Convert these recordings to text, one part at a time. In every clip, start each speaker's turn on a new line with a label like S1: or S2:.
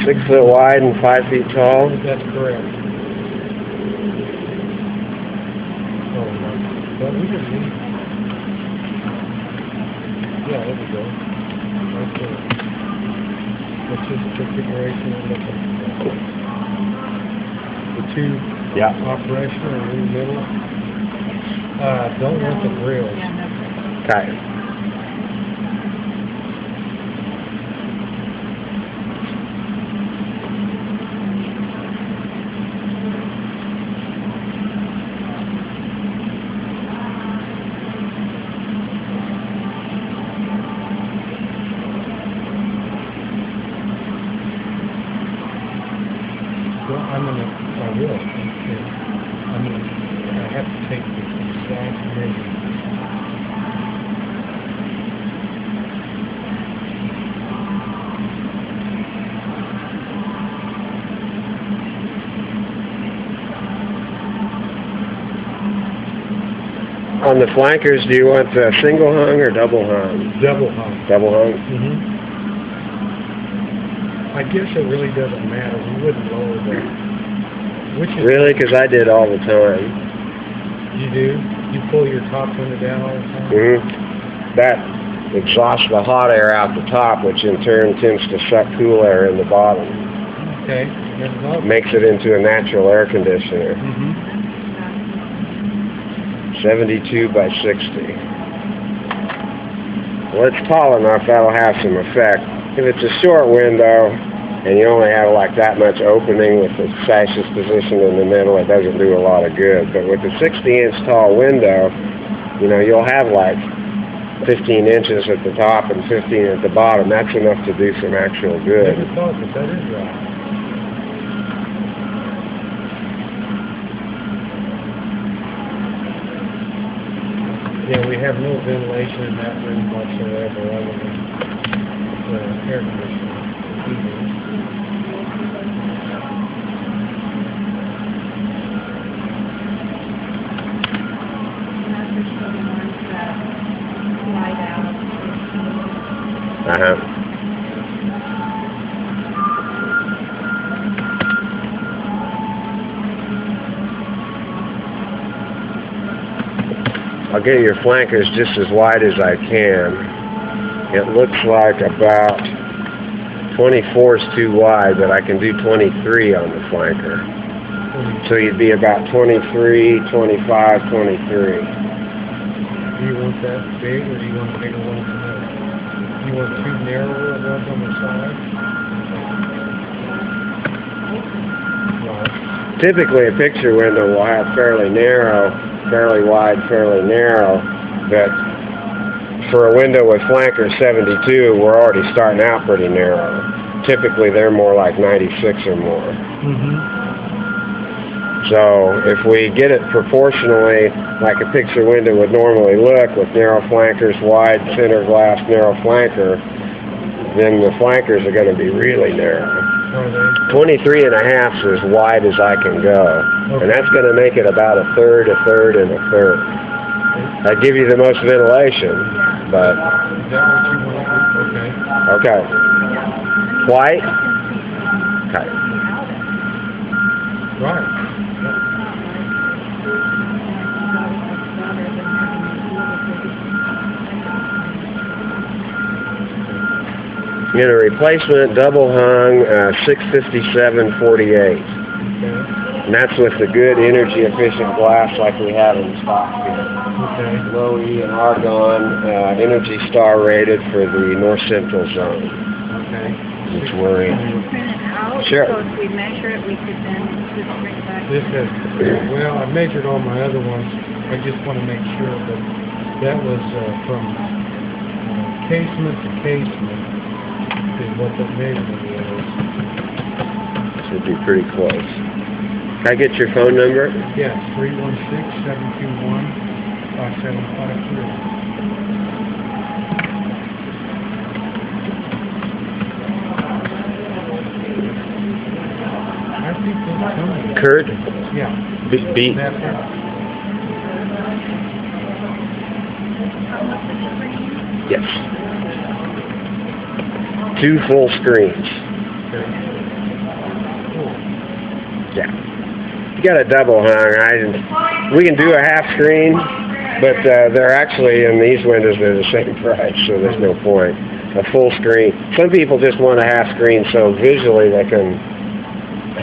S1: 6 foot wide and 5 feet tall?
S2: That's correct. Oh, no. Well, we just need... Yeah, there we go. Right there. Which is the configuration we're looking for. The two operational in the middle. Don't want the grills.
S1: Okay.
S2: Well, I will. I have to take the exact measurement.
S1: On the flankers, do you want single hung or double hung?
S2: Double hung.
S1: Double hung?
S2: Mm-hmm. I guess it really doesn't matter. We wouldn't lower that.
S1: Really? Because I did all the time.
S2: You do? You pull your top window down all the time?
S1: Mm-hmm. That exhausts the hot air out the top, which in turn tends to suck cool air in the bottom.
S2: Okay.
S1: Makes it into a natural air conditioner.
S2: Mm-hmm.
S1: 72 by 60. Well, it's tall enough, that'll have some effect. If it's a short window, and you only have like that much opening with the sashes positioned in the middle, it doesn't do a lot of good. But with a 60-inch tall window, you know, you'll have like 15 inches at the top and 15 at the bottom. That's enough to do some actual good.
S2: Never thought that is right. Yeah, we have no ventilation in that room whatsoever other than the air conditioning.
S1: I'll get your flankers just as wide as I can. It looks like about 24 is too wide, but I can do 23 on the flanker. So you'd be about 23, 25, 23.
S2: Do you want that big, or do you want a bigger one in the middle? Do you want two narrower ones on the side? Right.
S1: Typically a picture window will have fairly narrow, fairly wide, fairly narrow, but for a window with flanker 72, we're already starting out pretty narrow. Typically they're more like 96 or more.
S2: Mm-hmm.
S1: So if we get it proportionally like a picture window would normally look, with narrow flankers, wide center glass, narrow flanker, then the flankers are going to be really narrow. 23 and a half is as wide as I can go. Okay. And that's going to make it about a third, and a third. That'd give you the most ventilation, but...
S2: Is that what you want?
S1: Okay. White? Okay.
S2: Right.
S1: In a replacement double hung 657/48.
S2: Okay.
S1: And that's with the good energy efficient glass like we have in stock here.
S2: Okay.
S1: Low E and argon, Energy Star rated for the North Central zone.
S2: Okay.
S1: Which we're in.
S3: Print it out,
S1: Sure.
S3: so if we measure it, we could then just bring it back.
S2: This is, well, I measured all my other ones. I just want to make sure that that was from casement to casement is what the measurement was.
S1: Should be pretty close. Can I get your phone number?
S2: Yes, 316-721-5753.
S1: Kurt?
S2: Yeah.
S1: B. Yes. 2 full screens.
S2: Okay.
S1: Yeah. You got a double hung. We can do a half screen, but they're actually, in these windows, they're the same price, so there's no point. A full screen. Some people just want a half screen so visually they can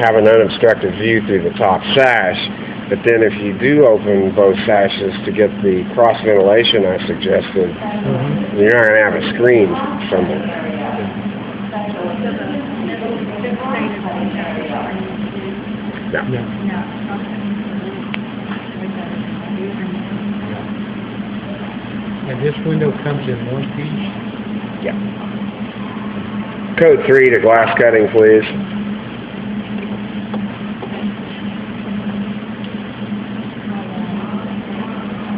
S1: have an unobstructed view through the top sash. But then if you do open both sashes to get the cross ventilation I suggested, you're not going to have a screen somewhere. No.
S2: And this window comes in one piece?
S1: Yeah. Code 3 to glass cutting, please.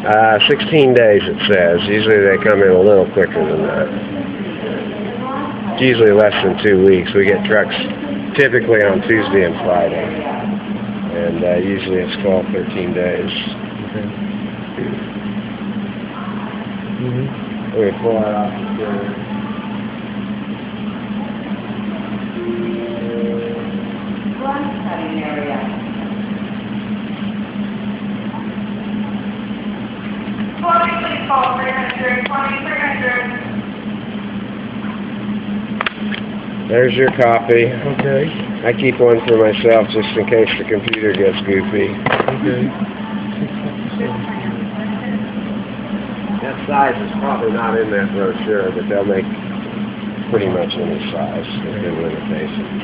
S1: Uh, 16 days it says. Usually they come in a little quicker than that. It's usually less than 2 weeks. We get trucks typically on Tuesday and Friday. And usually it's 12, 13 days.
S2: Okay.
S1: Let me pull that off the screen.
S4: Cutting area. 20, please call 300, 2300.
S1: There's your copy.
S2: Okay.
S1: I keep one for myself just in case the computer gets goofy.
S2: Okay.
S1: That size is probably not in that brochure, but they'll make pretty much any size within limitations.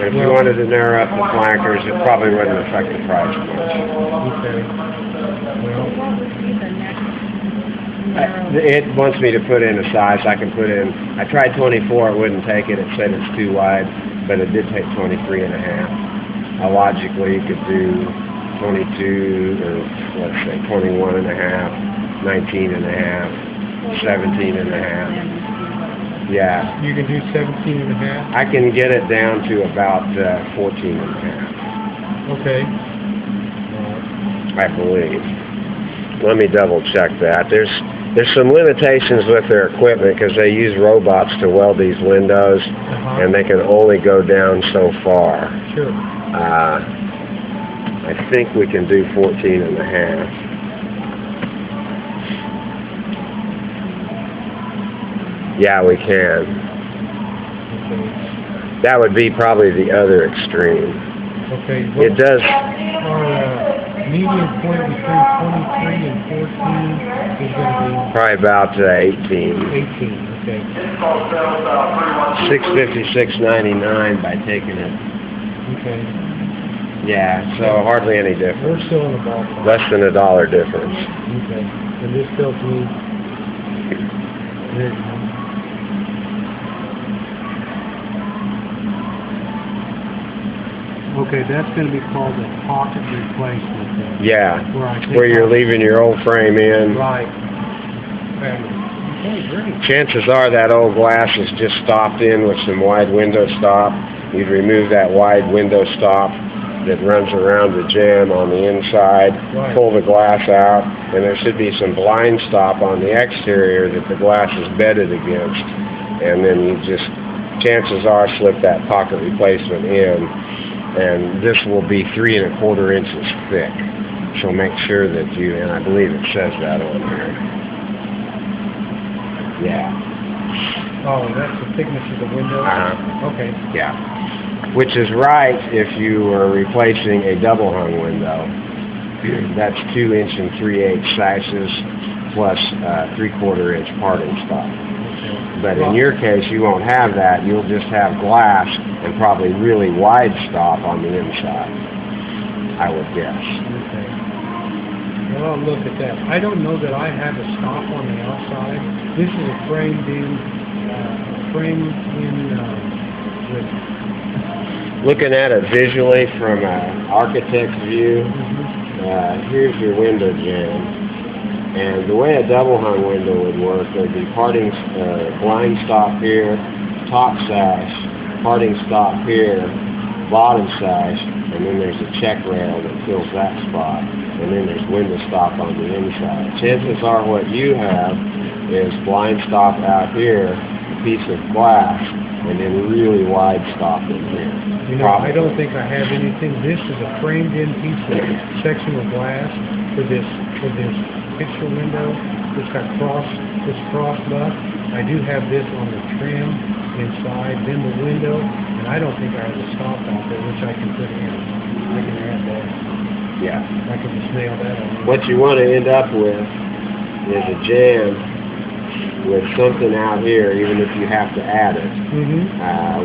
S1: And if you wanted to narrow up the flankers, it probably wouldn't affect the price much.
S2: Okay. Well,
S1: It wants me to put in a size. I can put in, I tried 24, it wouldn't take it. It said it's too wide, but it did take 23 and a half. Logically, you could do 22, or let's say 21 and a half, 19 and a half, 17 and a half. Yeah.
S2: you can do 17 and a half?
S1: I can get it down to about 14 and a half,
S2: Okay.
S1: I believe. Let me double check that. There's some limitations with their equipment because they use robots to weld these windows, and they can only go down so far.
S2: Sure.
S1: I think we can do 14 and a half. Yeah, we can.
S2: Okay.
S1: That would be probably the other extreme.
S2: Okay.
S1: It does.
S2: Our median point between 23 and 14 is going to
S1: Probably about 18.
S2: be 18. Okay.
S1: 656.99 by taking it.
S2: Okay.
S1: Yeah, so hardly any difference.
S2: We're still in the ballpark.
S1: Less than $1 difference.
S2: Okay. And this tells me. There you go. Okay, that's going to be called a pocket replacement then.
S1: Yeah,
S2: Where I take
S1: where you're
S2: off-
S1: leaving your old frame in.
S2: Right. Okay, great.
S1: Chances are that old glass is just stopped in with some wide window stop. You'd remove that wide window stop that runs around the jamb on the inside,
S2: Right.
S1: pull the glass out, and there should be some blind stop on the exterior that the glass is bedded against. And then you just, chances are, slip that pocket replacement in. And this will be 3 1/4 inches thick. So make sure that you, and I believe it says that on here. Yeah.
S2: Oh, that's the thickness of the window? Okay.
S1: Yeah. Which is right if you were replacing a double hung window. That's 2 inch and 3/8 sashes plus 3/4 inch parting stop. But in your case, you won't have that. You'll just have glass and probably really wide stop on the inside, I would guess.
S2: Okay. Well, I'll look at that. I don't know that I have a stop on the outside. This is a framed in with...
S1: Looking at it visually from an architect's view, here's your window jamb. And the way a double hung window would work, there'd be parting blind stop here, top sash, parting stop here, bottom sash, and then there's a check rail that fills that spot, and then there's window stop on the inside. Chances are what you have is blind stop out here, a piece of glass, and then really wide stop in here.
S2: You know, I don't think I have anything. This is a framed-in piece of sectional glass for this picture window. It's got cross butt. I do have this on the trim inside, then the window, and I don't think I have a stop out there, which I can put in. I can add that.
S1: Yeah.
S2: I can just nail that on.
S1: What you want to end up with is a jam with something out here, even if you have to add it.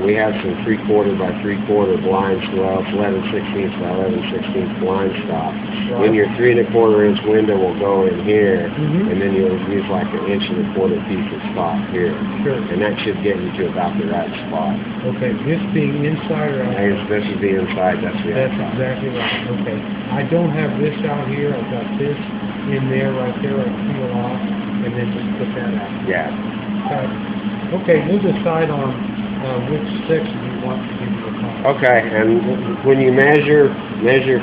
S1: We have some 3/4 by 3/4 blinds, well, it's 11/16 by 11/16 blind stop.
S2: Right.
S1: Then your 3 1/4 inch window will go in here, and then you'll use like an 1 1/4 piece of stop here.
S2: Sure.
S1: And that should get you to about the right spot.
S2: Okay, this being inside or outside?
S1: This is the inside, that's the
S2: That's
S1: outside.
S2: exactly right. Okay. I don't have this out here. I've got this in there, right there. I peel off, and then just put that out.
S1: Yeah.
S2: Okay, we'll decide on which section you want to give you a call.
S1: Okay, and when you measure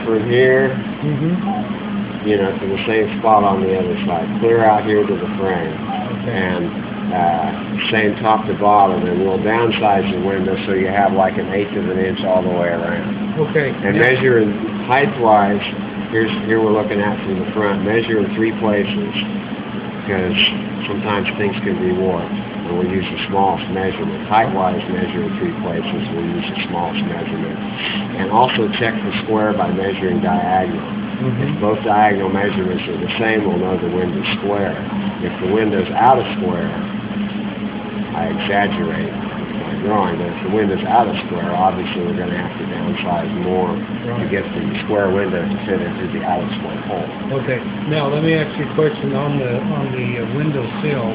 S1: from here, you know, to the same spot on the other side. Clear out here to the frame.
S2: Okay.
S1: And same top to bottom, and we'll downsize the window so you have like 1/8 of an inch all the way around.
S2: Okay.
S1: And measure in height-wise, here we're looking at from the front, measure in 3 places, because sometimes things can be warped. And we'll use the smallest measurement. Height-wise, measure in 3 places, we'll use the smallest measurement. And also check the square by measuring diagonal. If both diagonal measurements are the same, we'll know the window's square. If the window's out of square, I exaggerate my drawing, but if the window's out of square, obviously we're going to have to downsize more to get the square window to fit into the out of square hole.
S2: Okay. Now let me ask you a question on the window sill.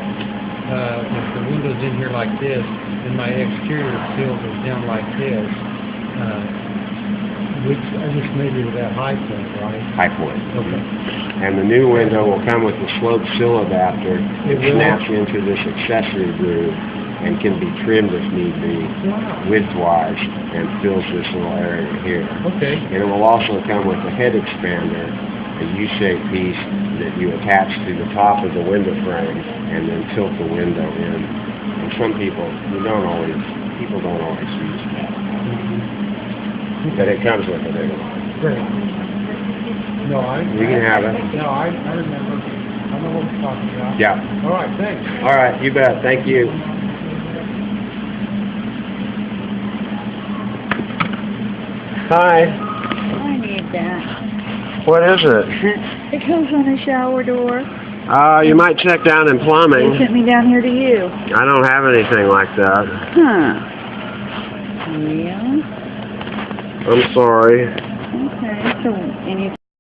S2: If the window's in here like this, and my exterior sill goes down like this, which I just measured that high point, right?
S1: High point.
S2: Okay.
S1: And the new window will come with the sloped sill adapter.
S2: It
S1: It
S2: will?
S1: snaps into this accessory groove and can be trimmed if need be,
S2: Wow.
S1: width-wise, and fills this little area here.
S2: Okay.
S1: And it will also come with a head expander, a U-shaped piece that you attach to the top of the window frame and then tilt the window in. And some people don't always use that. But it comes with it anyway.
S2: Great. No,
S1: You can have it.
S2: No, I remember. I know what you're talking about.
S1: Yeah.
S2: All right, thanks.
S1: All right, you bet. Thank you. Hi.
S3: I need that.
S1: What is it?
S3: It comes on the shower door.
S1: You might check down in
S3: They
S1: plumbing.
S3: sent me down here to you.
S1: I don't have anything like that.
S3: Huh. Yeah.
S1: I'm sorry.
S3: Okay. So, and you